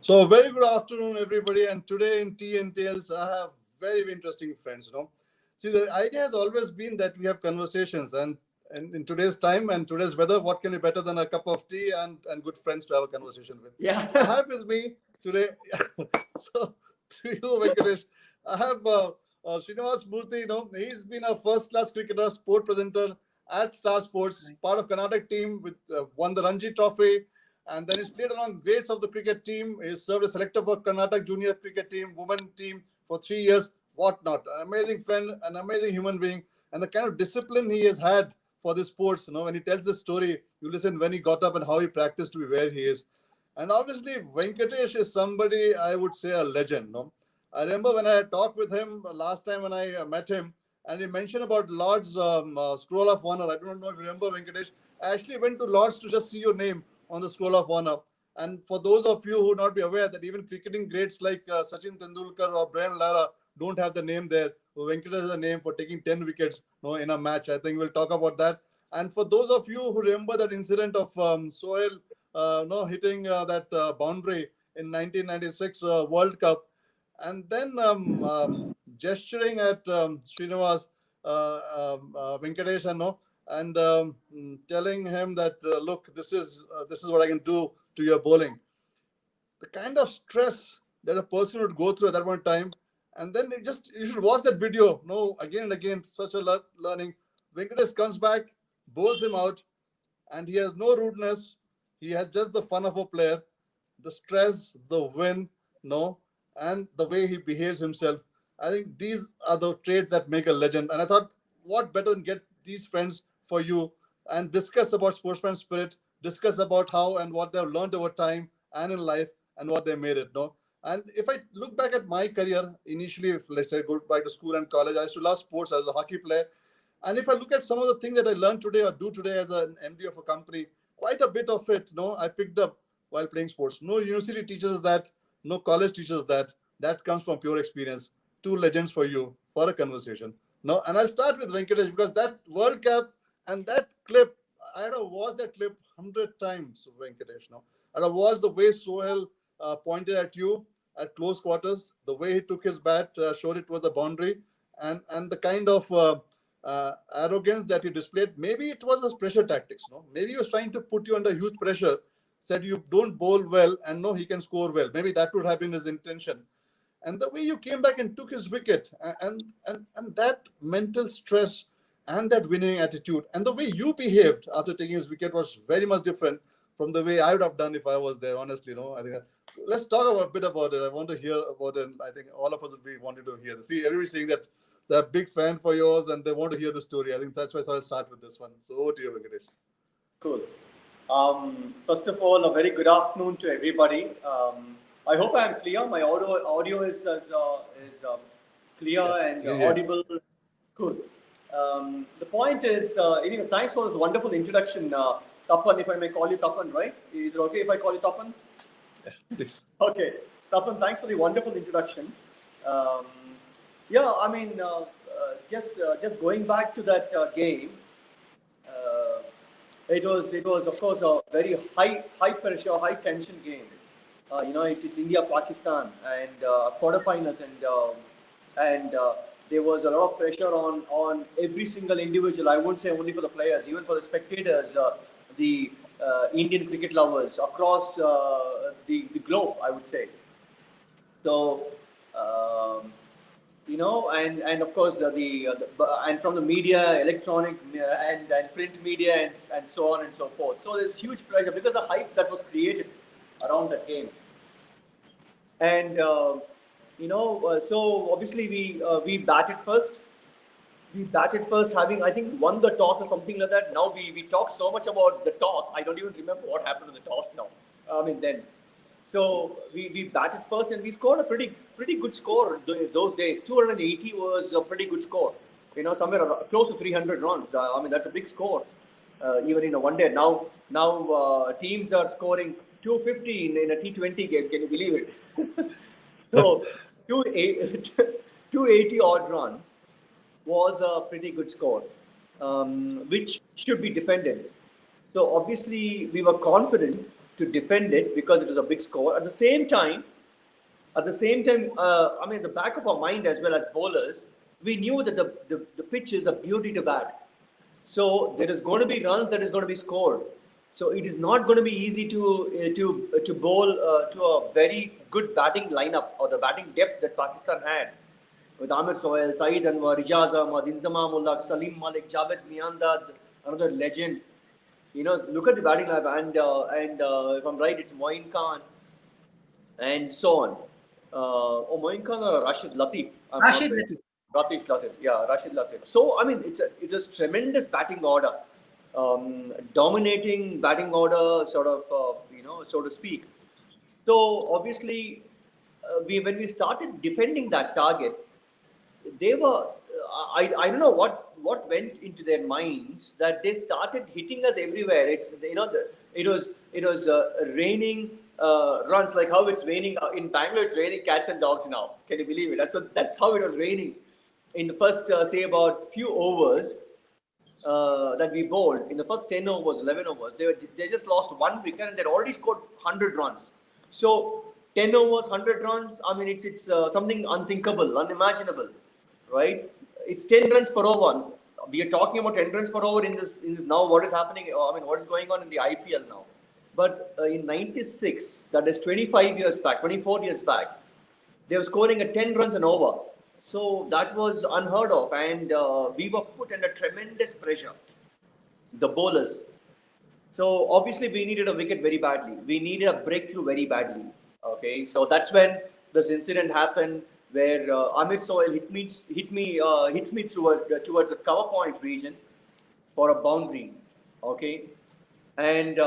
So, very good afternoon, everybody. And today in Tea and Tales, I have very interesting friends. See, the idea has always been that we have conversations, and in today's time and today's weather, what can be better than a cup of tea and good friends to have a conversation with? Yeah. I have with me today. So, to you, Venkatesh, I have Srinivas Murthy. He's been a first-class cricketer, sport presenter at Star Sports, part of Karnataka team with won the Ranji Trophy, and then he's played along greats of the cricket team. He's served as selector for Karnataka junior cricket team, women team for 3 years, whatnot. An amazing friend, an amazing human being, and the kind of discipline he has had for the sports. When he tells the story, you listen when he got up and how he practiced to be where he is. And obviously, Venkatesh is somebody I would say a legend. I remember when I had talked with him last time when I met him, and he mentioned about Lord's Scroll of Honor. I don't know if you remember, Venkatesh. I actually went to Lord's to just see your name on the Scroll of Honor. And for those of you who not be aware that even cricketing greats like Sachin Tendulkar or Brian Lara don't have the name there, Venkatesh has a name for taking 10 wickets in a match. I think we'll talk about that. And for those of you who remember that incident of Sohail no hitting that boundary in 1996 World Cup, and then gesturing at Srinivas Venkatesh, and telling him that look, this is what I can do to your bowling. The kind of stress that a person would go through at that point in time, and then you should watch that video. No, again and again, such a learning. Venkatesh comes back, bowls him out, and he has no rudeness. He has just the fun of a player, the stress, the win, and the way he behaves himself. I think these are the traits that make a legend. And I thought, what better than get these friends for you and discuss about sportsman spirit, discuss about how and what they've learned over time and in life and what they made it. And if I look back at my career, initially, if let's say go back to school and college, I used to love sports as a hockey player. And if I look at some of the things that I learned today or do today as an MD of a company, quite a bit of it, I picked up while playing sports. No university teaches us that, no college teaches us that. That comes from pure experience. Two legends for you for a conversation. And I'll start with Venkatesh because that World Cup and that clip, I had to watch that clip 100 times, Venkatesh. And I watched the way Sohail pointed at you at close quarters, the way he took his bat, showed it towards the boundary, and the kind of arrogance that he displayed. Maybe it was his pressure tactics. Maybe he was trying to put you under huge pressure. Said you don't bowl well, and no, he can score well. Maybe that would have been his intention. And the way you came back and took his wicket, and that mental stress and that winning attitude, and the way you behaved after taking his wicket was very much different from the way I would have done if I was there. Honestly, I think let's talk a bit about it. I want to hear about it. And I think all of us would be wanting to hear this. See, everybody's saying that they're a big fan for yours and they want to hear the story. I think that's why I'll start with this one. So over to you, Venkatesh. Cool. First of all, a very good afternoon to everybody. I hope I am clear. My audio is clear and audible. Cool. The point is, anyway, thanks for this wonderful introduction, Tapan. If I may call you Tapan, right? Is it okay if I call you Tapan? Yeah, please. Okay, Tapan, thanks for the wonderful introduction. I mean, just going back to that game. It was of course a very high pressure, high tension game. It's India Pakistan and quarterfinals, and there was a lot of pressure on every single individual. I wouldn't say only for the players, even for the spectators, the Indian cricket lovers across the globe, I would say. So. And of course and from the media, electronic and print media and so on and so forth. So there's huge pressure because the hype that was created around that game. And so obviously we batted first. We batted first, having I think won the toss or something like that. Now we talk so much about the toss. I don't even remember what happened to the toss now. I mean then. So we batted first and we scored a pretty good score those days. 280 was a pretty good score. Somewhere close to 300 runs. I mean that's a big score, even in a one day. Now teams are scoring 250 in a T20 game. Can you believe it? So 280 odd runs was a pretty good score, which should be defended. So obviously we were confident to defend it because it was a big score. At the same time, I mean, the back of our mind as well as bowlers, we knew that the pitch is a beauty to bat. So there is going to be runs that is going to be scored. So it is not going to be easy to bowl to a very good batting lineup or the batting depth that Pakistan had with Amir Sohail, Saeed Anwar, Ijaz Ahmad, Inzamam Ullah, Salim Malik, Javed Miandad, another legend. You know, look at the batting lineup, and if I'm right, it's Moin Khan and so on. Moin Khan or Rashid Latif? Rashid Latif. Latif, yeah, Rashid Latif. So I mean, it was tremendous batting order, dominating batting order, sort of, so to speak. So obviously, when we started defending that target, they were, I don't know what went into their minds that they started hitting us everywhere. It's, it was raining runs, like how it's raining in Bangalore. It's raining cats and dogs now. Can you believe it? That's how it was raining in the first say about few overs that we bowled. In the first 10 overs, 11 overs, they just lost 1 wicket and they'd already scored 100 runs. So 10 overs, 100 runs. I mean, it's something unthinkable, unimaginable, right? It's 10 runs per over. We are talking about 10 runs per over in this now. What is happening? I mean, what is going on in the IPL now? But in '96, that is 25 years back, 24 years back, they were scoring at 10 runs an over. So that was unheard of, and we were put under tremendous pressure, the bowlers. So obviously we needed a wicket very badly. We needed a breakthrough very badly. Okay, so that's when this incident happened where Amir Sohail hits me towards the cover point region for a boundary. Okay, and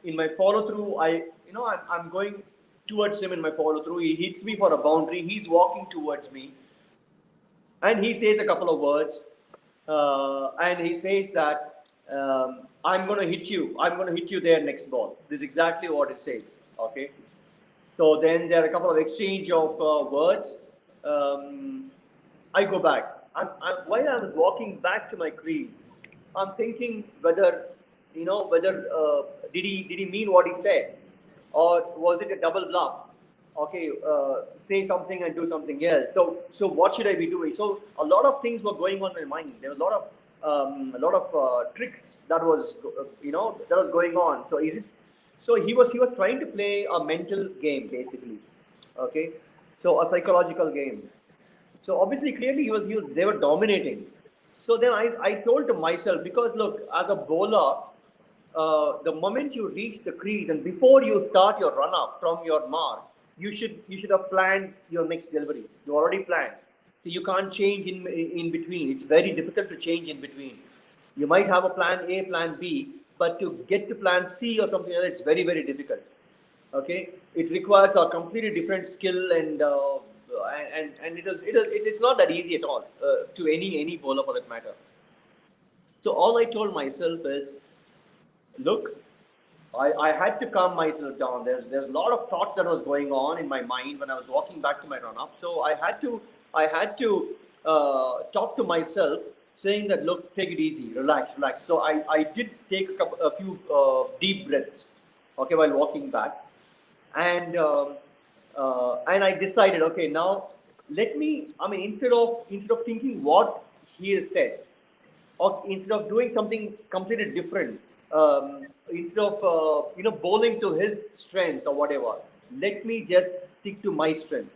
in my follow through, I'm going towards him in my follow through. He hits me for a boundary. He's walking towards me, and he says a couple of words, and he says that I'm going to hit you. I'm going to hit you there next ball. This is exactly what it says. Okay. So then there are a couple of exchange of words. I go back. While I was walking back to my crease, I'm thinking whether did he mean what he said, or was it a double bluff? Okay, say something and do something else. So what should I be doing? So a lot of things were going on in my mind. There was a lot of tricks that was going on. So So he was trying to play a mental game basically, okay? So a psychological game. So obviously, clearly they were dominating. So then I told to myself, because look, as a bowler, the moment you reach the crease and before you start your run up from your mark, you should have planned your next delivery. You already planned. So you can't change in between. It's very difficult to change in between. You might have a plan A, plan B, but to get to plan C or something like that, it's very, very difficult. Okay, it requires a completely different skill, and it's not that easy at all to any bowler for that matter. So all I told myself is, look, I had to calm myself down. There's a lot of thoughts that was going on in my mind when I was walking back to my run up. So I had to talk to myself, saying that, look, take it easy, relax. So I did take a few deep breaths, okay, while walking back, and I decided, okay, now instead of thinking what he has said, or instead of doing something completely different, instead of bowling to his strength or whatever, let me just stick to my strength.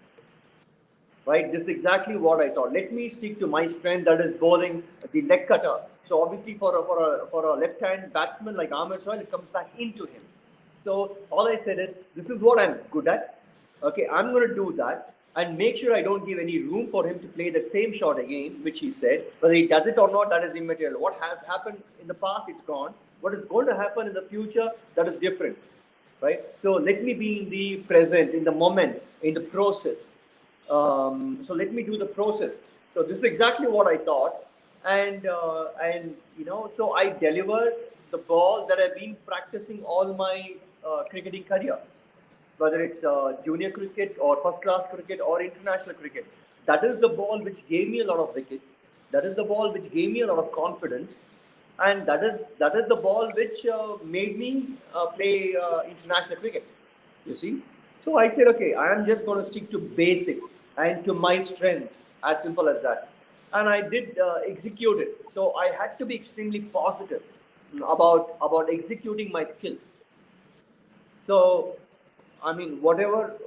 Right, this is exactly what I thought. Let me stick to my strength, that is bowling the leg cutter. So obviously, for a left-hand batsman like Amir Sohail, it comes back into him. So all I said is, this is what I'm good at. Okay, I'm going to do that and make sure I don't give any room for him to play the same shot again, which he said. Whether he does it or not, that is immaterial. What has happened in the past, it's gone. What is going to happen in the future, that is different. Right. So let me be in the present, in the moment, in the process. So let me do the process. So this is exactly what I thought, and so I delivered the ball that I've been practicing all my cricketing career, whether it's junior cricket or first-class cricket or international cricket. That is the ball which gave me a lot of wickets. That is the ball which gave me a lot of confidence, and that is the ball which made me play international cricket. You see, so I said, okay, I am just going to stick to basic and to my strength, as simple as that. And I did execute it. So I had to be extremely positive about executing my skill. So, I mean, whatever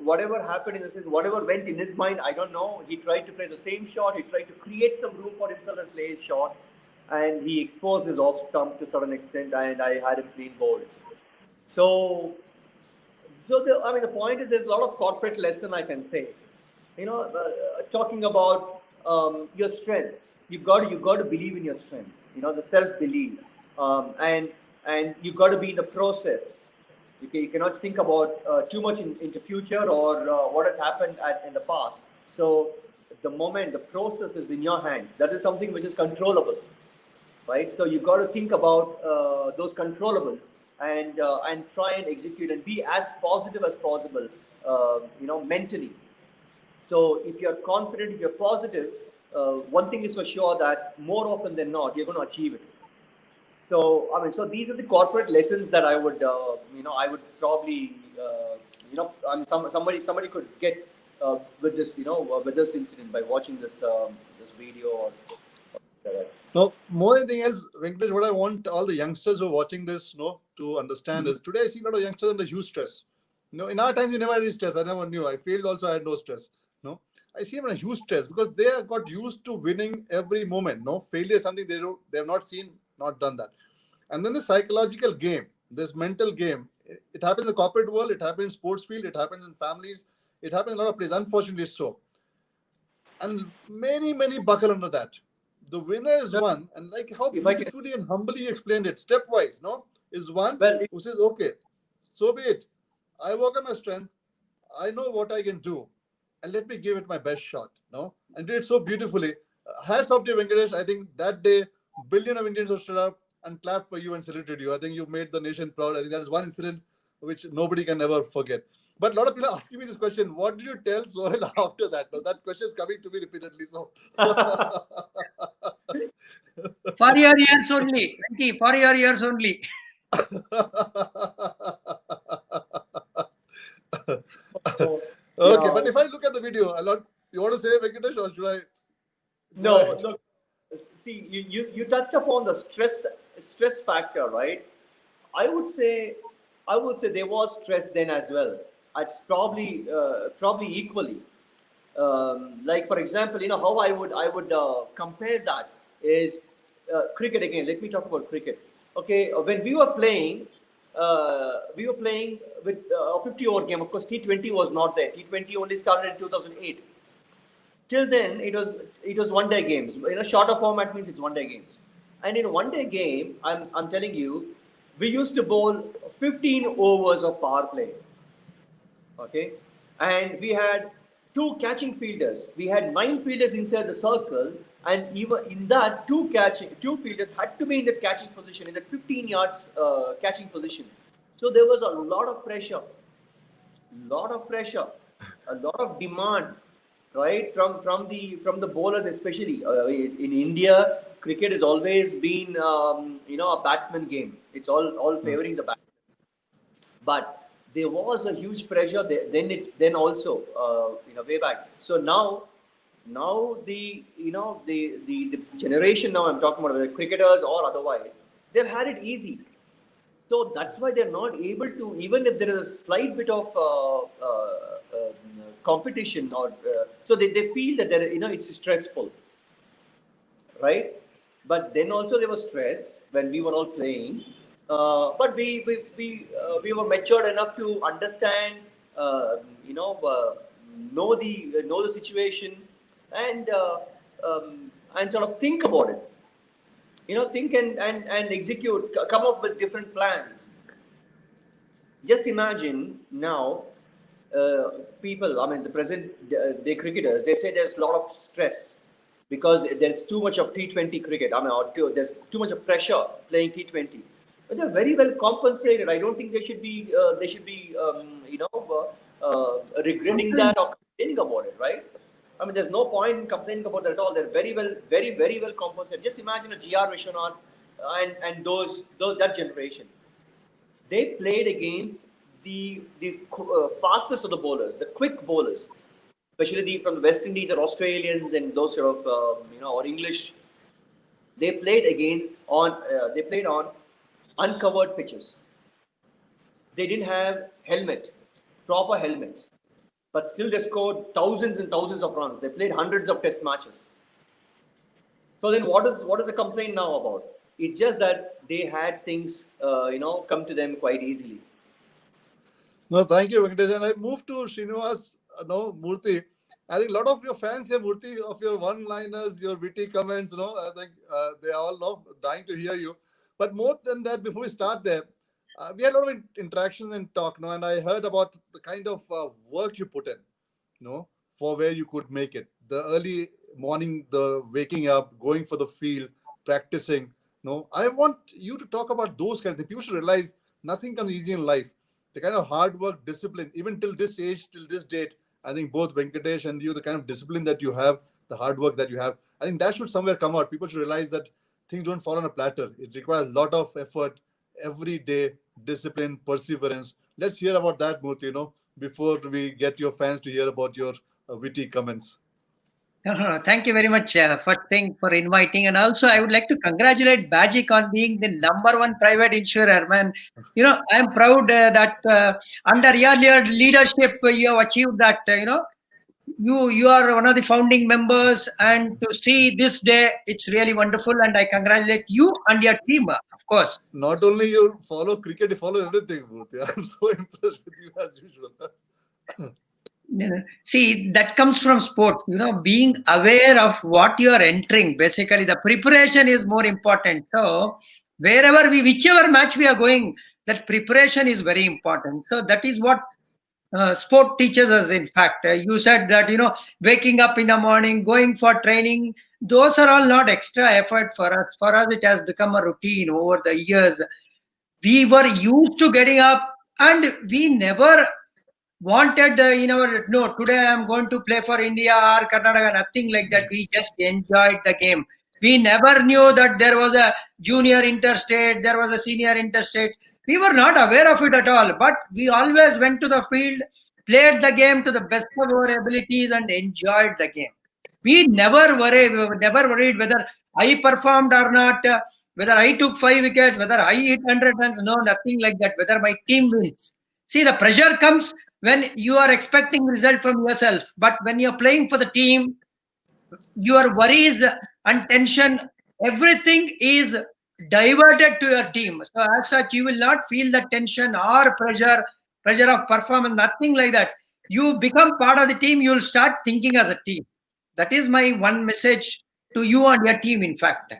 happened in the sense, whatever went in his mind, I don't know. He tried to play the same shot. He tried to create some room for himself and play his shot, and he exposed his off stump to a certain extent, and I had him clean bowled. So, I mean, the point is, there's a lot of corporate lesson I can say. Talking about your strength, you got to believe in your strength. The self belief, and you got to be in the process. You cannot think about too much into future or what has happened in the past. So the moment, the process is in your hands. That is something which is controllable, right? So you got to think about those controllables and try and execute and be as positive as possible, mentally. So if you're confident, if you're positive, one thing is for sure that more often than not, you're going to achieve it. So I mean, so these are the corporate lessons that I would, I would probably, I mean, somebody could get with this, with this incident by watching this video or that. No, more than anything else, Venkatesh, what I want all the youngsters who are watching this, to understand is today I see a lot of youngsters under huge stress. In our times we never had any stress. I never knew. I failed also. I had no stress. I see them in a huge stress because they have got used to winning every moment. Failure is something they have not seen, not done that. And then the psychological game, this mental game, it happens in the corporate world, it happens in sports field, it happens in families, it happens in a lot of places, unfortunately so. And many buckle under that. The winner is one, and like how If I can, beautifully and humbly you explained it, stepwise, is one well, who says, okay, so be it. I work on my strength. I know what I can do, and let me give it my best shot. And did it so beautifully. Hats off to you, Venkatesh. I think that day, billion of Indians have stood up and clapped for you and saluted you. I think you made the nation proud. I think that is one incident which nobody can ever forget. But a lot of people are asking me this question: what did you tell Sohail after that? Now, that question is coming to me repeatedly. So. For your ears only, Venki, for your ears only. Okay, but if I look at the video, you want to say, Venkatesh, or should I? No, look, see, you touched upon the stress factor, right? I would say there was stress then as well. It's probably equally. Like for example, how I would compare that is cricket again. Let me talk about cricket. Okay, when we were playing with a 50-over game. Of course, T20 was not there. T20 only started in 2008. Till then, it was one-day games. Shorter format means it's one-day games. And in a one-day game, I'm telling you, we used to bowl 15 overs of power play. Okay, and we had two catching fielders. We had 9 fielders inside the circle, and even in that, two fielders had to be in the catching position, in the 15 yards catching position. So there was a lot of pressure, a lot of demand, right, from the bowlers especially. In India, cricket has always been a batsman game. It's all favoring the batsman. But there was a huge pressure there, then also way back. So now the generation now I'm talking about, the cricketers or otherwise, they've had it easy. So that's why they're not able to, even if there is a slight bit of competition, or so they feel that it's stressful, right? But then also there was stress when we were all playing. But we were matured enough to understand, know the situation, and sort of think about it. Think and execute, come up with different plans. Just imagine now, people, I mean, the present day cricketers, they say there's a lot of stress because there's too much of T20 cricket. I mean, there's too much of pressure playing T20. But they're very well compensated. I don't think they should be regretting that or complaining about it, right? I mean, there's no point in complaining about that at all. They're very well compensated. Just imagine a GR Vishwanath and those that generation, they played against the fastest of the bowlers, the quick bowlers, especially from the West Indies or Australians and those sort of or English. They played on uncovered pitches. They didn't have proper helmets, but still they scored thousands and thousands of runs. They played hundreds of test matches. So then, what is the complaint now about? It's just that they had things, come to them quite easily. No, thank you, Venkatesh. And I moved to Srinivas, Murthy. I think a lot of your fans here, Murthy, of your one-liners, your witty comments, I think they all dying to hear you. But more than that, before we start there, we had a lot of interactions and talk, and I heard about the kind of work you put in, for where you could make it. The early morning, the waking up, going for the field, practicing. I want you to talk about those kind of things. People should realize nothing comes easy in life. The kind of hard work, discipline, even till this age, till this date, I think both Venkatesh and you, the kind of discipline that you have, the hard work that you have, I think that should somewhere come out. People should realize that things don't fall on a platter. It requires a lot of effort, every day, discipline, perseverance. Let's hear about that, Murthy, before we get your fans to hear about your witty comments. No. Thank you very much, first thing, for inviting. And also, I would like to congratulate Bajik on being the #1 private insurer, man. I am proud that under your leadership, you have achieved that, you are one of the founding members, and to see this day, it's really wonderful. And I congratulate you and your team, of course. Not only you follow cricket, you follow everything, Murthy. I'm so impressed with you as usual. See, that comes from sports, being aware of what you are entering. Basically, the preparation is more important. So whichever match we are going, that preparation is very important. So that is what sport teaches us. In fact, you said that, waking up in the morning, going for training, those are all not extra effort for us. For us, it has become a routine over the years. We were used to getting up, and we never wanted today I am going to play for India or Karnataka, nothing like that. We just enjoyed the game. We never knew that there was a junior interstate, there was a senior interstate. We were not aware of it at all, but we always went to the field, played the game to the best of our abilities, and enjoyed the game. We never worried whether I performed or not, whether I took 5 wickets, whether I hit 100 runs. No, nothing like that. Whether my team wins. See, the pressure comes when you are expecting result from yourself, but when you're playing for the team, your worries and tension, everything is diverted to your team. So as such, you will not feel the tension or pressure of performance, nothing like that. You become part of the team, you'll start thinking as a team. That is my one message to you and your team, in fact.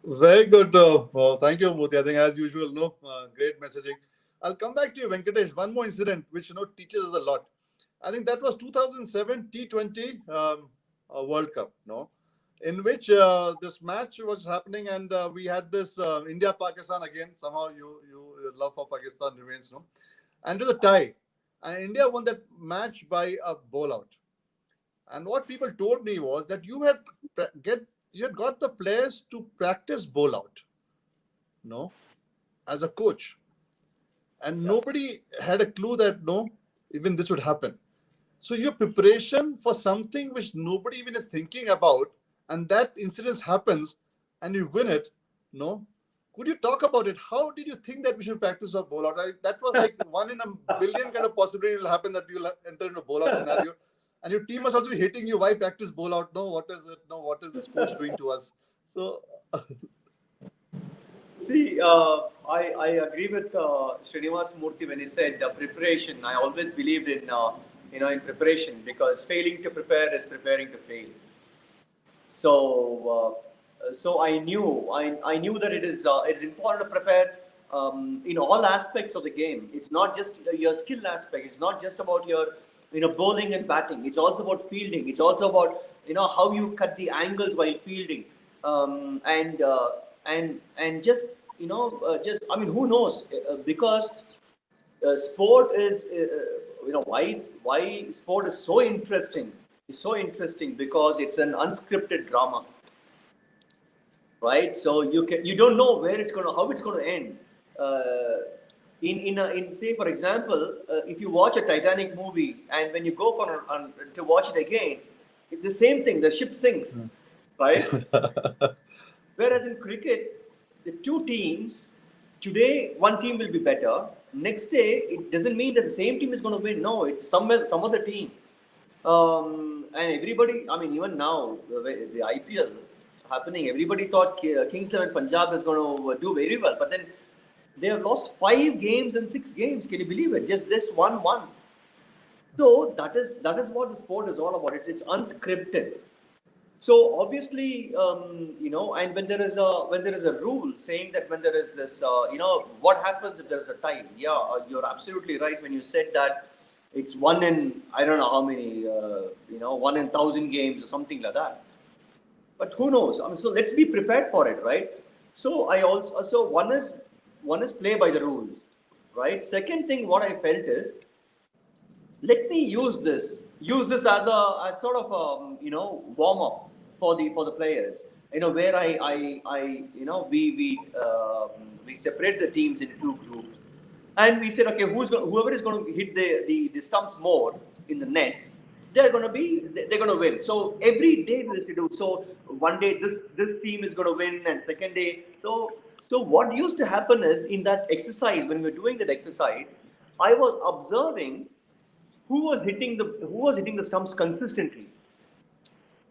Very good. Thank you, Murthy. I think as usual, great messaging. I'll come back to you, Venkatesh. One more incident which teaches us a lot. I think that was 2007 T20 World Cup, in which this match was happening, and we had this India-Pakistan again. Somehow your love for Pakistan remains, and it was a tie, and India won that match by a bowl out. And what people told me was that you had got the players to practice bowl out, as a coach. And nobody had a clue that, even this would happen. So your preparation for something which nobody even is thinking about, and that incident happens, and you win it, could you talk about it? How did you think that we should practice a bowl out? That was like 1 in a billion kind of possibility will happen that you'll enter into a bowl out scenario. And your team must also be hating you. Why practice bowl out? No, what is it? No, what is this coach doing to us? So... See, I agree with Srinivas Murthy when he said preparation. I always believed in in preparation, because failing to prepare is preparing to fail. So I knew that it is important to prepare in all aspects of the game. It's not just your skill aspect. It's not just about your bowling and batting. It's also about fielding. It's also about how you cut the angles while fielding, and just who knows, because sport is why sport is so interesting. It's so interesting because it's an unscripted drama. right? So you don't know how it's going to end. In say for example, if you watch a Titanic movie and when you go to watch it again, it's the same thing. The ship sinks, right? Whereas in cricket, the two teams, today one team will be better. Next day, it doesn't mean that the same team is going to win. No, it's some other team. And everybody, I mean, even now, the IPL happening, everybody thought Kings 11 Punjab is going to do very well. But then they have lost 5 games in 6 games. Can you believe it? Just this 1-1. So that is what the sport is all about. It's unscripted. So obviously, and when there is a rule saying that when there is this, what happens if there is a tie? Yeah, you're absolutely right when you said that it's one in I don't know how many, 1 in 1,000 games or something like that. But who knows? I mean, so let's be prepared for it, right? So one is play by the rules, right? Second thing, what I felt is, let me use this as sort of warm up for the players. Where we separate the teams into 2 groups, and we said, okay, whoever is going to hit the stumps more in the nets, they're going to win. So every day we used to do. So one day this team is going to win, and second day. So what used to happen is, in that exercise, when we were doing that exercise, I was observing who was hitting the stumps consistently.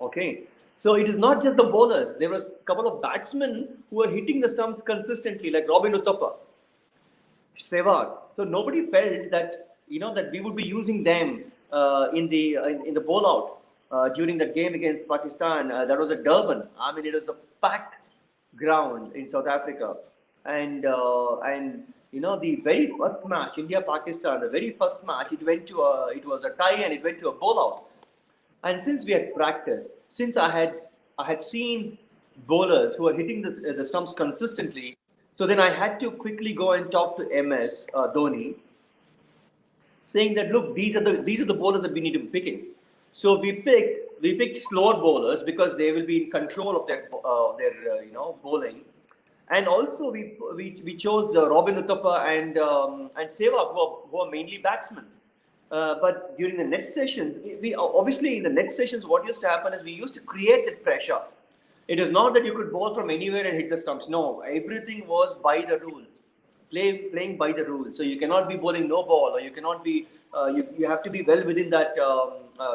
Okay, so it is not just the bowlers. There was a couple of batsmen who were hitting the stumps consistently, like Robin Uthappa, Sehwag. So nobody felt that that we would be using them in the bowl out during that game against Pakistan. That was at Durban. I mean, it was a packed ground in South Africa, and the very first match, India-Pakistan, the very first match, it was a tie and it went to a bowl out. And since we had practiced, since I had seen bowlers who were hitting the stumps consistently, so then I had to quickly go and talk to MS Dhoni, saying that, look, these are the bowlers that we need to be picking. So we picked slower bowlers because they will be in control of their bowling. And also we chose Robin Uthappa and Sehwag, who are mainly batsmen. But during the net sessions, obviously in the net sessions, what used to happen is we used to create that pressure. It is not that you could bowl from anywhere and hit the stumps. No, everything was by the rules, playing by the rules. So you cannot be bowling no ball, or you cannot be. You have to be well within that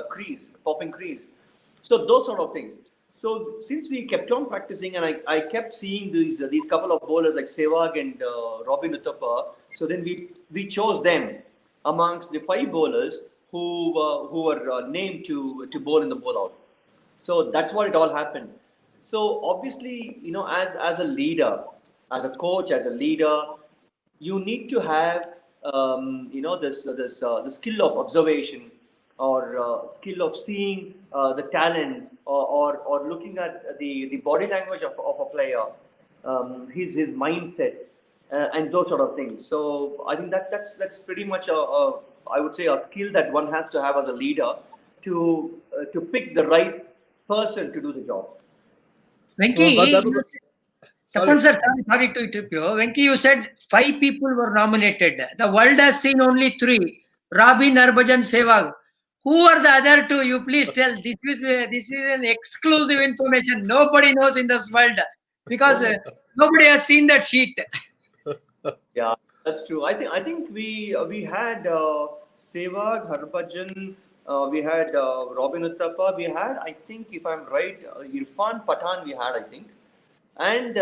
crease, popping crease. So those sort of things. So since we kept on practicing, and I kept seeing these couple of bowlers like Sehwag and Robin Uthappa, so then we chose them amongst the 5 bowlers who were named to bowl in the bowl out. So that's what it all happened. So obviously, as a leader, as a coach, as a leader, you need to have the skill of observation, or skill of seeing the talent, or looking at the body language of a player, his mindset, and those sort of things. So I think that's pretty much I would say a skill that one has to have as a leader to pick the right person to do the job. Venki, but that was Tapan sir, sorry to interrupt you. Venki, you said 5 people were nominated. The world has seen only 3: Robin, Harbhajan, Sehwag. Who are the other 2? You please tell. This is an exclusive information. Nobody knows in this world, because nobody has seen that sheet. Yeah, that's true. I think we had Sehwag, Harbhajan, we had Robin Uthappa, we had, I think, if I'm right, Irfan Pathan we had, I think, and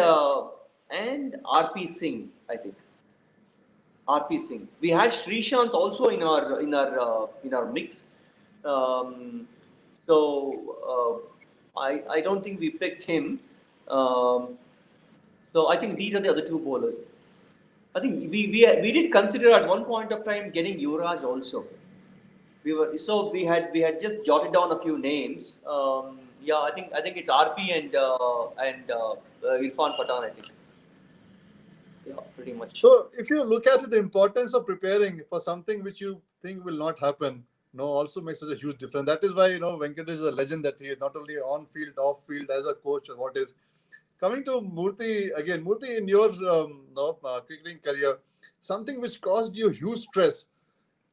RP Singh, I think. RP Singh. We had Srishant also in our mix. I don't think we picked him. So I think these are the other 2 bowlers. I think we did consider at one point of time getting Yuvraj also. We had just jotted down a few names. I think it's RP and Irfan Pathan, I think. Yeah, pretty much. So if you look at it, the importance of preparing for something which you think will not happen, also makes such a huge difference. That is why Venkatesh is a legend, that he is not only on field, off field, as a coach, or what is. Coming to Murthy again, Murthy, in your cricketing career, something which caused you huge stress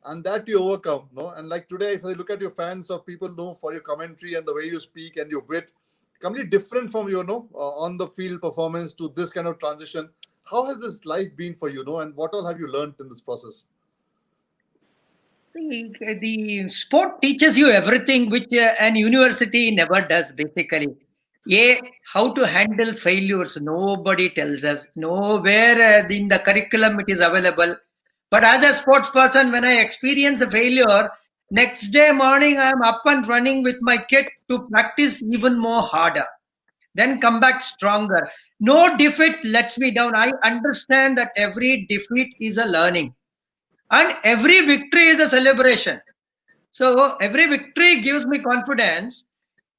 and that you overcome, no? And like today, if I look at your fans of people know for your commentary and the way you speak and your wit, completely different from your on the field performance to this kind of transition. How has this life been for you, and what all have you learned in this process? The sport teaches you everything which an university never does, basically. How to handle failures. Nobody tells us. Nowhere in the curriculum it is available. But as a sports person, when I experience a failure, next day morning I am up and running with my kit to practice even more harder. Then come back stronger. No defeat lets me down. I understand that every defeat is a learning. And every victory is a celebration. So every victory gives me confidence.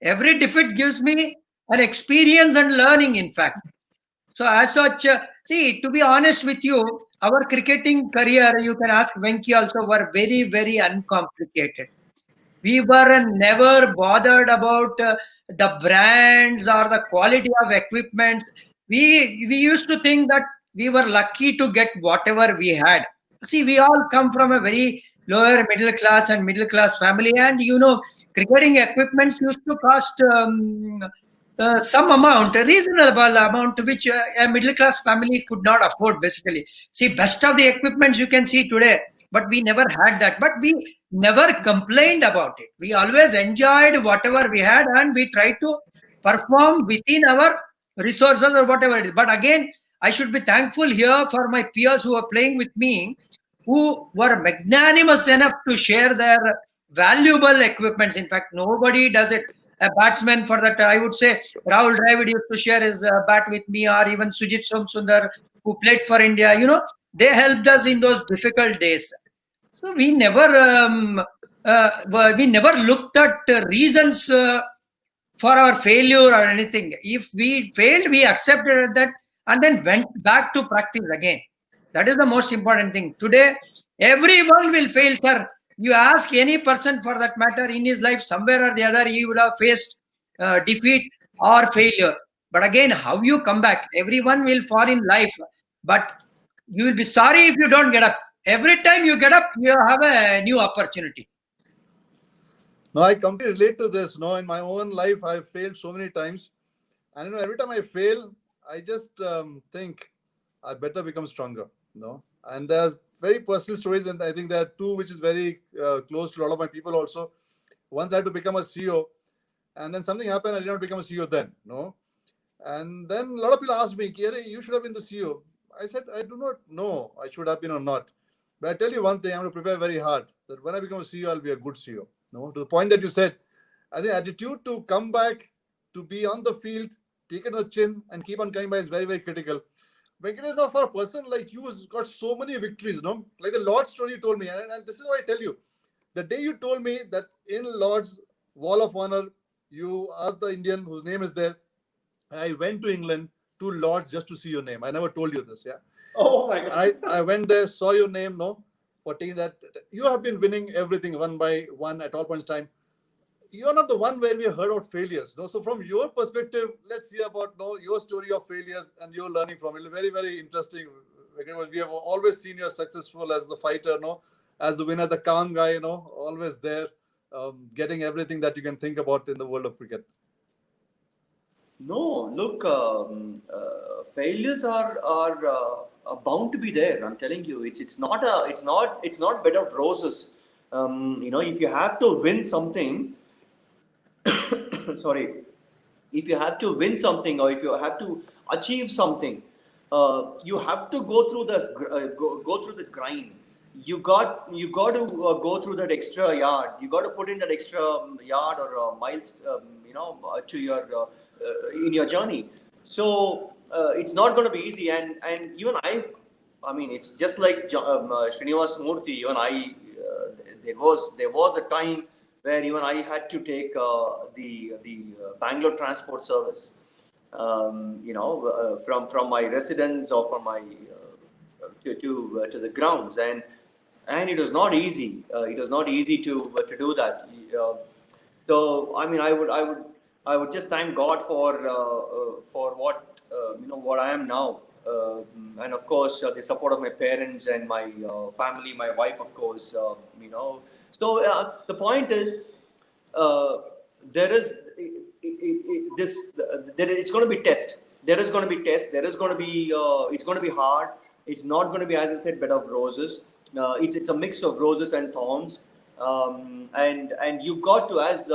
Every defeat gives me an experience and learning, in fact. So as such, see, to be honest with you, our cricketing career, you can ask Venki also, were very, very uncomplicated. We were never bothered about the brands or the quality of equipment. We used to think that we were lucky to get whatever we had. See, we all come from a very lower middle class family, and cricketing equipments used to cost some amount, a reasonable amount, which a middle class family could not afford, basically. See, best of the equipments you can see today, but we never had that. But we never complained about it. We always enjoyed whatever we had, and we tried to perform within our resources or whatever it is. But again, I should be thankful here for my peers who are playing with me, who were magnanimous enough to share their valuable equipments. In fact, nobody does it. A batsman for that, I would say, Rahul Dravid used to share his bat with me, or even Sujit Somsundar, who played for India. They helped us in those difficult days. So we never looked at reasons for our failure or anything. If we failed, we accepted that and then went back to practice again. That is the most important thing. Today, everyone will fail, sir. You ask any person for that matter in his life, somewhere or the other, he would have faced defeat or failure. But again, how you come back? Everyone will fall in life, but you will be sorry if you don't get up. Every time you get up, you have a new opportunity. No, I completely relate to this. In my own life, I've failed so many times. And every time I fail, I just think I better become stronger. And there's very personal stories, and I think there are two which is very close to a lot of my people also. Once I had to become a CEO, and then something happened, I did not become a CEO then. And then a lot of people asked me, Kiri, you should have been the CEO. I said, I do not know I should have been or not. But I tell you one thing, I'm going to prepare very hard that when I become a CEO, I'll be a good CEO. To the point that you said, I think attitude to come back, to be on the field, take it to the chin, and keep on coming by is very, very critical. Venkatesh, for a person like you who's got so many victories, like the Lord's story you told me, and this is what I tell you. The day you told me that in Lord's Wall of Honor, you are the Indian whose name is there, I went to England to Lord's just to see your name. I never told you this, yeah? Oh my God. I went there, saw your name, for taking that. You have been winning everything one by one at all points in time. You're not the one where we heard about failures. So from your perspective, let's hear about your story of failures and your learning from it. Very, very interesting. We have always seen you successful as the fighter, as the winner, the calm guy, always there, getting everything that you can think about in the world of cricket. No, look, failures are bound to be there. I'm telling you, it's not bed of roses. If you have to win something, sorry, if you have to win something or if you have to achieve something, you have to go through this, go through the grind. You got to go through that extra yard. You got to put in that extra yard or miles, to your in your journey. So it's not going to be easy. And even I mean, it's just like Srinivas Murthy. Even I, there was a time where even I had to take the Bangalore transport service. From my residence or from my to the grounds, and it was not easy. It was not easy to do that. So I mean, I I would just thank God for what what I am now, and of course the support of my parents and my family, my wife, of course. So the point is, uh, there is this. It's going to be test. There is going to be test. There is going to be. It's going to be hard. It's not going to be, as I said, bed of roses. It's a mix of roses and thorns, and you got to, as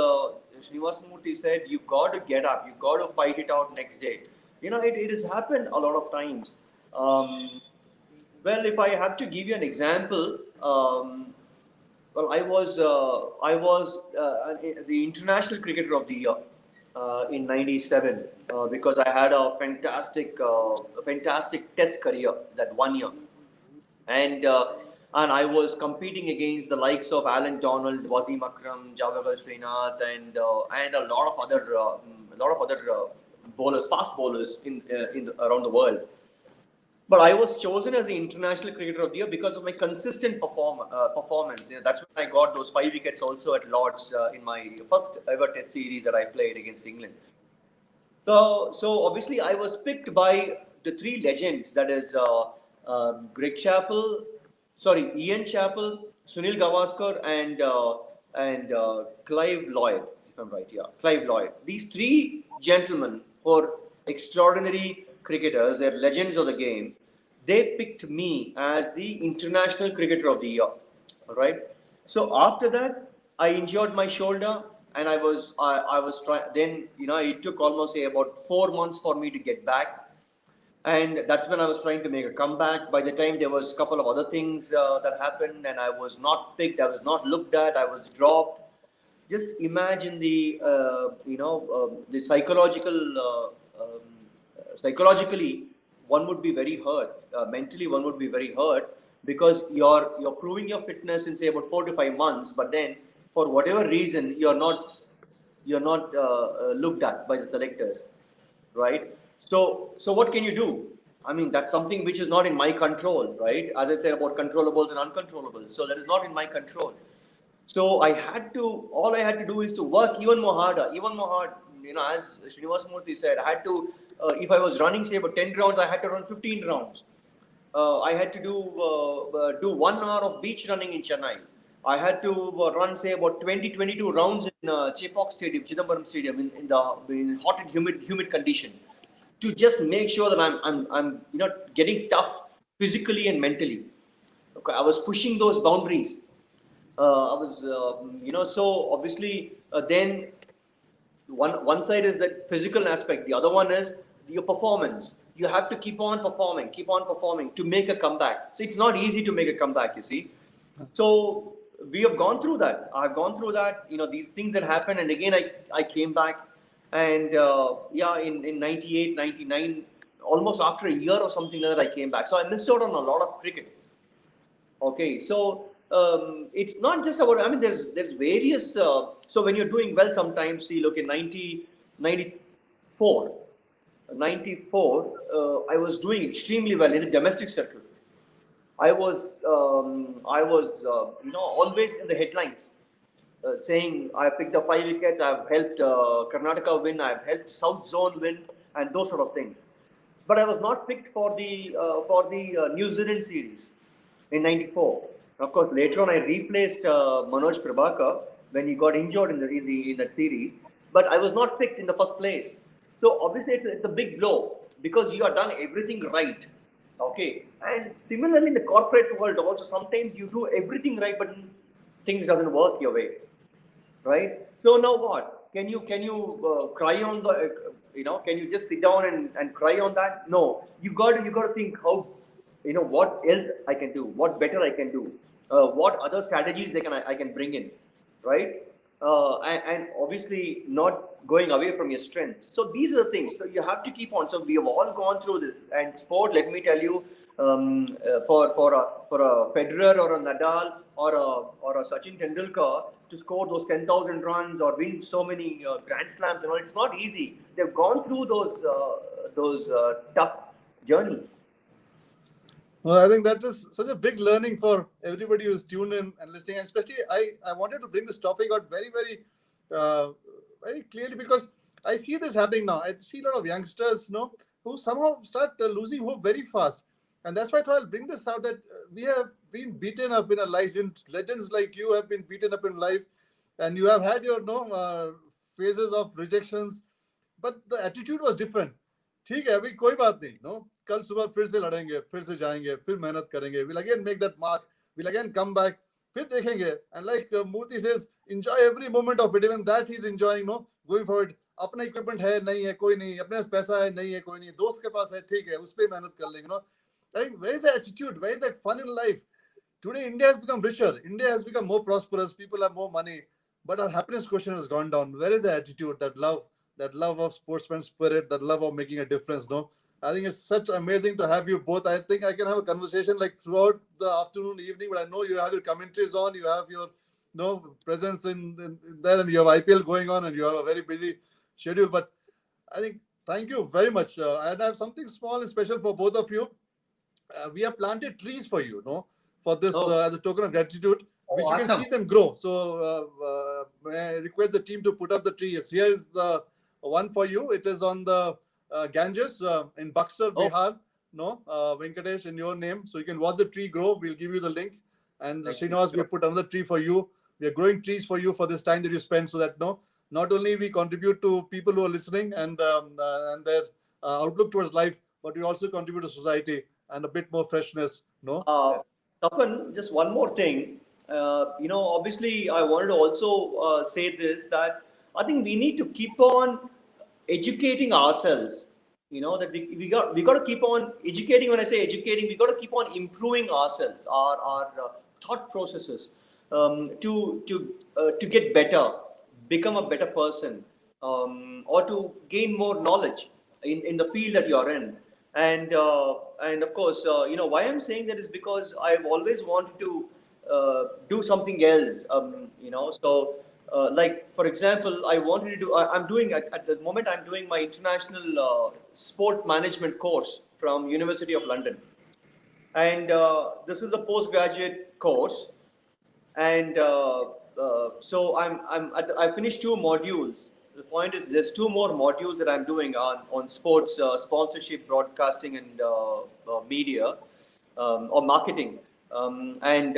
Srinivas Murthy said, you got to get up. You got to fight it out next day. It has happened a lot of times. Well, if I have to give you an example, well, I was the International Cricketer of the Year in '97 because I had a fantastic Test career that 1 year, and I was competing against the likes of Alan Donald, Wasim Akram, Javagol Srinath, and a lot of other bowlers, fast bowlers in around the world. But I was chosen as the International Cricketer of the Year because of my consistent performance. That's when I got those 5 wickets also at Lords in my first ever Test series that I played against England. So obviously I was picked by the three legends. That is Greg Chappell, sorry, Ian Chappell, Sunil Gavaskar, and Clive Lloyd. If I'm right, yeah, Clive Lloyd. These three gentlemen were extraordinary cricketers. They're legends of the game. They picked me as the International Cricketer of the Year. All right. So after that, I injured my shoulder, and I was trying. Then it took almost say about 4 months for me to get back, and that's when I was trying to make a comeback. By the time there was a couple of other things that happened, and I was not picked, I was not looked at, I was dropped. Just imagine the psychologically one would be very hurt. Mentally, one would be very hurt because you're proving your fitness in say about 4 to 5 months, but then for whatever reason you're not looked at by the selectors, right? So what can you do? I mean, that's something which is not in my control, right? As I said about controllables and uncontrollables, so that is not in my control. So all I had to do is to work even more harder, even more hard. As Srinivas Murthy said, I had to, if I was running say about 10 rounds, I had to run 15 rounds. I had to do 1 hour of beach running in Chennai. I had to run say about 22 rounds in Chepauk Stadium, Chidambaram Stadium, in hot and humid condition, to just make sure that I'm getting tough physically and mentally. Okay, I was pushing those boundaries. I was so obviously then one side is that physical aspect, the other one is your performance. You have to keep on performing to make a comeback. So it's not easy to make a comeback, you see. So we have gone through that. I've gone through that. These things that happen, and again I came back, and in 98, 99, almost after a year or something like that, I came back. So I missed out on a lot of cricket. Okay, so it's not just about. I mean, there's various. So when you're doing well, sometimes see, look in 94, I was doing extremely well in the domestic circuit. I was always in the headlines, saying I picked up 5 wickets. I've helped Karnataka win. I've helped South Zone win, and those sort of things. But I was not picked for the New Zealand series in '94. Of course, later on I replaced Manoj Prabhakar when he got injured in that series. But I was not picked in the first place. So obviously it's a big blow because you have done everything right. Okay, and similarly in the corporate world also, sometimes you do everything right, but things doesn't work your way, right? So now what? Can you cry on the Can you just sit down and cry on that? No, you got to think how what else I can do, what better I can do, what other strategies I can bring in, right? And obviously not going away from your strength. So these are the things. So you have to keep on. So we have all gone through this. And sport, let me tell you, for a Federer or a Nadal or a Sachin Tendulkar to score those 10,000 runs or win so many Grand Slams, it's not easy. They've gone through those tough journeys. Well, I think that is such a big learning for everybody who's tuned in and listening. And especially, I wanted to bring this topic out very, very, very clearly because I see this happening now. I see a lot of youngsters, who somehow start losing hope very fast. And that's why I thought I'll bring this out, that we have been beaten up in our lives. Legends like you have been beaten up in life, and you have had your phases of rejections, but the attitude was different. ठीक है, अभी कोई बात नहीं, कल सुबह फिर से लड़ेंगे, फिर से जाएंगे, फिर मेहनत करेंगे. We'll again make that mark. We'll again come back. फिर देखेंगे. And like Murthy says, enjoy every moment of it. Even that he's enjoying, going forward. अपना equipment है, नहीं है, कोई नहीं. अपने पास पैसा है, नहीं है, कोई नहीं. दोस्त के पास है, ठीक है, उस पे मेहनत कर लेंगे, Like, where is the attitude? Where is that fun in life? Today, India has become richer. India has become more prosperous. People have more money. But our happiness quotient has gone down. Where is the attitude, that love of sportsman spirit, that love of making a difference, I think it's such amazing to have you both. I think I can have a conversation like throughout the afternoon, evening, but I know you have your commentaries on, you have your presence in there, and you have IPL going on, and you have a very busy schedule. But I think, thank you very much. And I have something small and special for both of you. We have planted trees for you, for this as a token of gratitude, which you can see them grow. So may I request the team to put up the trees. Here is the one for you. It is on the Ganges in Buxar, Bihar. Venkatesh, in your name. So you can watch the tree grow. We'll give you the link. And Srinivas, we have put another tree for you. We are growing trees for you for this time that you spend, so that not only we contribute to people who are listening and their outlook towards life, but we also contribute to society and a bit more freshness. Tapan, just one more thing. Obviously, I wanted to also say this, that I think we need to keep on educating ourselves. That we got to keep on educating. When I say educating, we got to keep on improving ourselves, our thought processes, to get better, become a better person, or to gain more knowledge in the field that you're in. And of course, why I'm saying that is because I've always wanted to do something else. So like, for example, I wanted to do. I'm doing at the moment. I'm doing my international sport management course from University of London, and this is a postgraduate course. And so I finished 2 modules. The point is, there's 2 more modules that I'm doing on sports sponsorship, broadcasting, and media, or marketing, and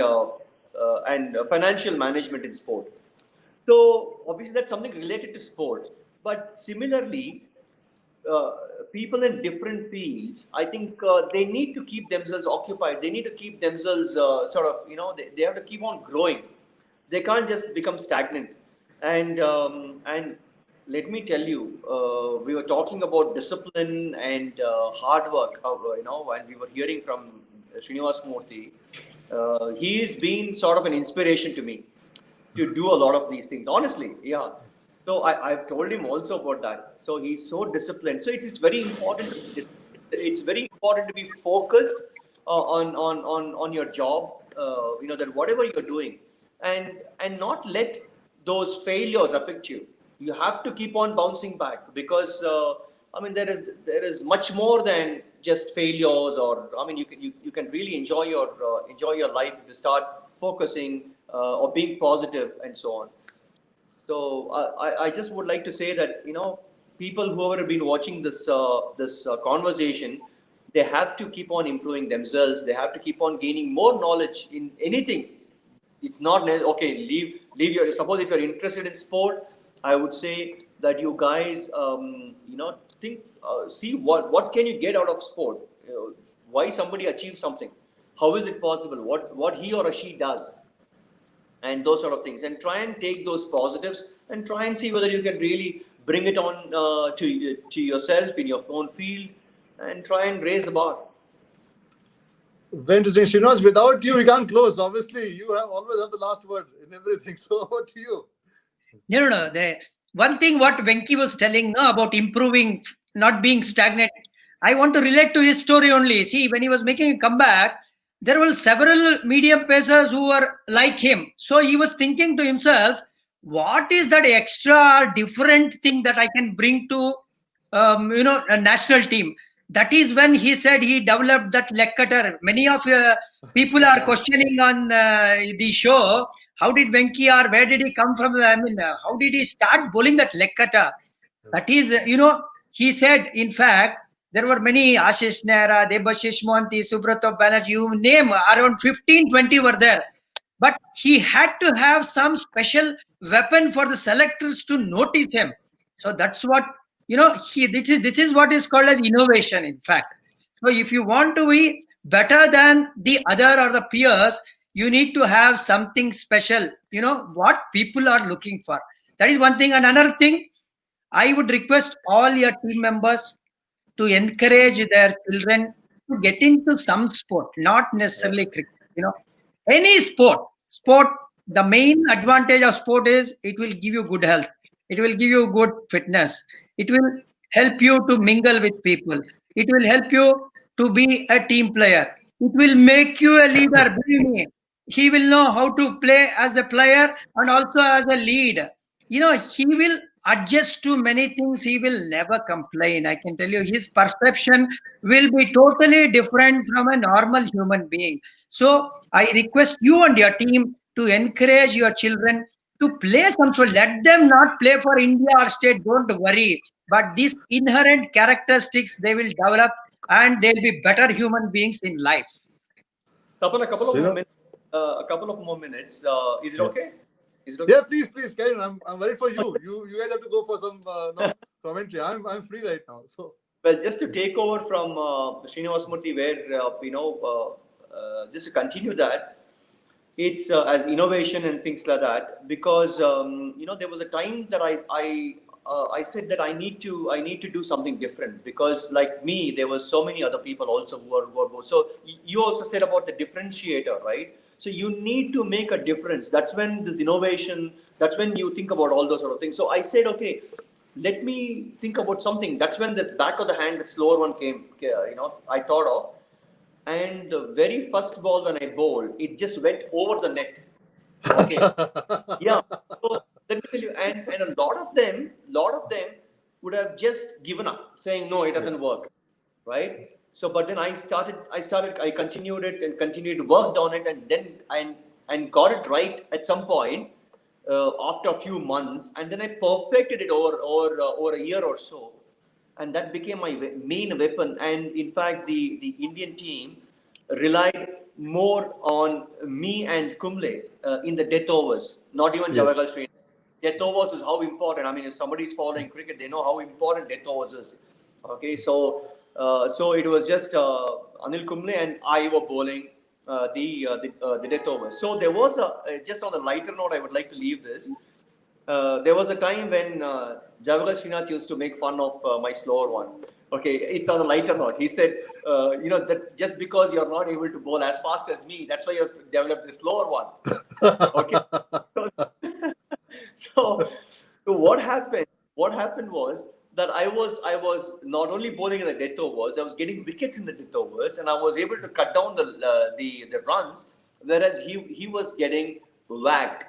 financial management in sport. So obviously that's something related to sport. But similarly, people in different fields, I think they need to keep themselves occupied. They need to keep themselves they have to keep on growing. They can't just become stagnant. And let me tell you, we were talking about discipline and hard work, and we were hearing from Srinivas Murthy. He's been sort of an inspiration to me to do a lot of these things, honestly. Yeah. So I've told him also about that. So he's so disciplined. So it is very important. It's very important to be focused on your job. That whatever you're doing, and not let those failures affect you. You have to keep on bouncing back, because there is much more than just failures. Or you can really enjoy your life if you start focusing or being positive and so on. So I just would like to say that people who have been watching this conversation, they have to keep on improving themselves. They have to keep on gaining more knowledge in anything. It's not okay. Leave your. Suppose if you're interested in sport, I would say that you guys, think, see what can you get out of sport. Why somebody achieves something? How is it possible? What he or she does, and those sort of things. And try and take those positives and try and see whether you can really bring it on to yourself in your own field, and try and raise the bar. Very interesting, Srinivas. Without you, we can't close. Obviously, you always have the last word in everything. So over to you. No. The one thing what Venki was telling about improving, not being stagnant, I want to relate to his story only. See, when he was making a comeback, there were several medium pacers who were like him. So he was thinking to himself, what is that extra different thing that I can bring to a national team? That is when he said he developed that leg cutter. Many of people are questioning on the show, how did Venki, or where did he come from? How did he start bowling that leg cutter? That is, he said, in fact, there were many Ashish Nehra, Debashish Mohanty, Subrato Banerjee, you name, around 15, 20 were there. But he had to have some special weapon for the selectors to notice him. So that's what, this is what is called as innovation, in fact. So if you want to be better than the other or the peers, you need to have something special, what people are looking for. That is one thing. And another thing, I would request all your team members to encourage their children to get into some sport, not necessarily cricket. Any sport. Sport, the main advantage of sport is it will give you good health. It will give you good fitness. It will help you to mingle with people. It will help you to be a team player. It will make you a leader. Believe me, he will know how to play as a player and also as a lead. He will adjust to many things. He will never complain. I can tell you, his perception will be totally different from a normal human being. So I request you and your team to encourage your children to play some sport. Let them not play for India or state, don't worry. But these inherent characteristics they will develop, and they'll be better human beings in life. Tapan, a couple of So, more minutes. A couple of more minutes. Is it Yeah. okay? Is it okay? Yeah, please carry on. I'm worried for you. You guys have to go for some commentary. I'm free right now. So Well, just to take over from Srinivas Murthy, where just to continue that, it's as innovation and things like that. Because there was a time that I said that I need to do something different, because like me, there were so many other people also who were so you also said about the differentiator, right? So you need to make a difference. That's when this innovation, that's when you think about all those sort of things. So I said, okay, let me think about something. That's when the back of the hand, the slower one came, I thought of. And the very first ball when I bowled, it just went over the net. Okay. Yeah. So let me tell you, and a lot of them would have just given up, saying no, it doesn't work, right? So, but then I continued it and continued, worked on it, and then and got it right at some point after a few months, and then I perfected it over a year or so, and that became my main weapon. And in fact, the Indian team relied more on me and Kumble in the death overs, not even Yes. Javagal Srinath. Death overs is how important. I mean, if somebody's following cricket, they know how important death overs is. Okay, so it was just Anil Kumble and I were bowling the death overs. So there was just on a lighter note, I would like to leave this. There was a time when Javagal Srinath used to make fun of my slower one. Okay, it's on a lighter note. He said, that just because you're not able to bowl as fast as me, that's why you developed this slower one. Okay. So what happened? What happened was that I was not only bowling in the death overs, I was getting wickets in the death overs, and I was able to cut down the runs, whereas he was getting whacked.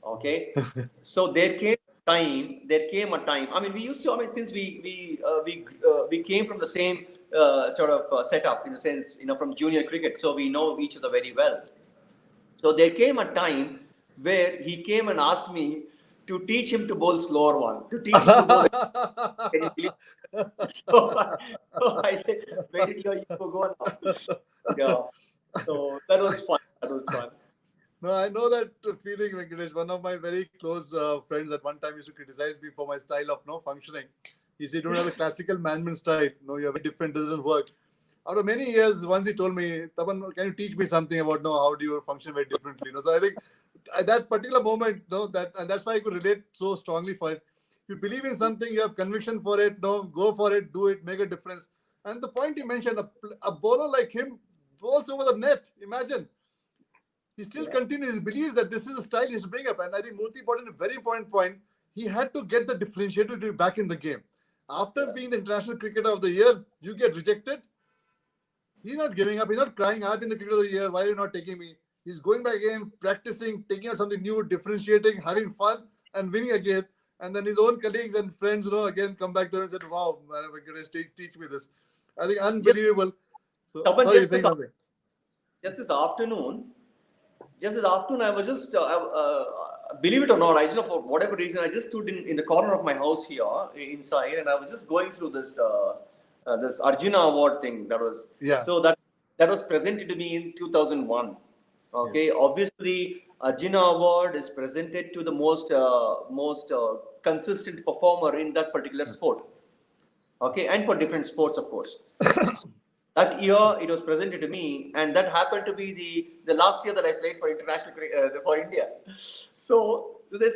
Okay, so there came a time. I mean, we used to. I mean, since we came from the same sort of setup, in a sense, from junior cricket, so we know each other very well. So there came a time where he came and asked me to teach him to bowl slower one, to teach him to bowl. Can you believe? So I said, where did your ego go now? Yeah. So that was fun. That was fun. No, I know that feeling, Venkatesh. One of my very close friends at one time used to criticize me for my style of functioning. He said, "You don't have the classical management style. No, you're very different. Doesn't work." After many years, once he told me, "Tapan, can you teach me something about how do you function very differently?" So I think at that particular moment, and that's why I could relate so strongly for it. If you believe in something, you have conviction for it. Go for it, do it, make a difference. And the point you mentioned, a bowler like him bowls over the net. Imagine. He still continues. He believes that this is a style he has to bring up. And I think Murthy brought in a very important point. He had to get the differentiator to be back in the game. After being the International Cricketer of the Year, you get rejected. He's not giving up. He's not crying, "I've been the Cricketer of the Year. Why are you not taking me?" He's going back again, practicing, taking out something new, differentiating, having fun, and winning again. And then his own colleagues and friends, again come back to him and said, "Wow, man, teach me this." I think unbelievable. So, Tapan, sorry, you're saying something. Just this afternoon, I was just believe it or not, I just know for whatever reason, I just stood in the corner of my house here inside, and I was just going through this this Arjuna Award thing. That was Yeah. so that was presented to me in 2001. Okay, Yes. obviously, Arjuna Award is presented to the most consistent performer in that particular sport. Okay, and for different sports, of course. That year it was presented to me, and that happened to be the last year that I played for international for India. So there's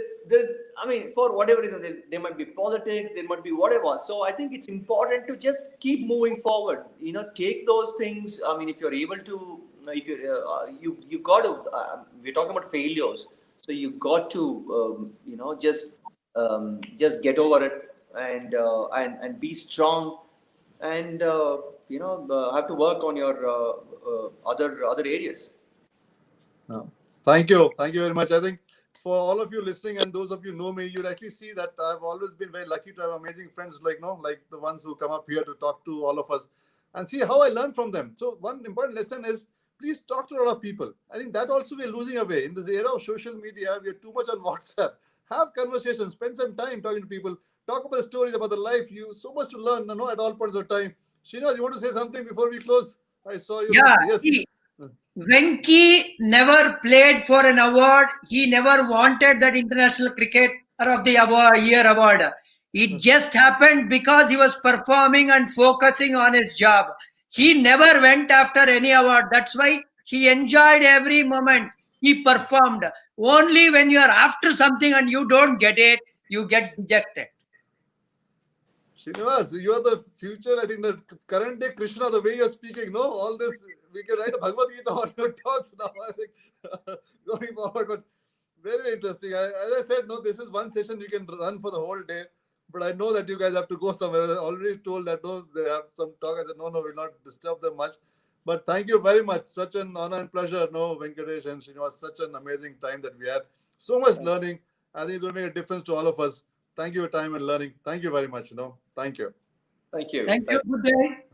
I mean, for whatever reason, there might be politics, there might be whatever. So I think it's important to just keep moving forward. Take those things. I mean, if you're able to, if you got to. We're talking about failures, so you got to just get over it and be strong and have to work on your other areas. No. Thank you very much. I think for all of you listening and those of you know me, you'd actually see that I've always been very lucky to have amazing friends like the ones who come up here to talk to all of us and see how I learn from them. So one important lesson is please talk to a lot of people. I think that also we're losing away in this era of social media. We are too much on WhatsApp. Have conversations, spend some time talking to people, talk about the stories about the life. You so much to learn, at all points of time. Srinivas, you want to say something before we close? I saw you. Yeah, Yes. see, Venki never played for an award. He never wanted that International Cricketer of the Year award. It just happened because he was performing and focusing on his job. He never went after any award. That's why he enjoyed every moment. He performed. Only when you are after something and you don't get it, you get dejected. Srinivas, you are the future. I think the current day Krishna, the way you're speaking, all this, we can write a Bhagavad Gita on your talks now. I think going forward, but very interesting. As I said, this is one session you can run for the whole day. But I know that you guys have to go somewhere. I already told that they have some talk. I said, no, we'll not disturb them much. But thank you very much. Such an honor and pleasure. Venkatesh and Srinivas, such an amazing time that we had. So much learning. I think it's going to make a difference to all of us. Thank you for time and learning. Thank you very much. Thank you. Thank you. Thank you. Good day.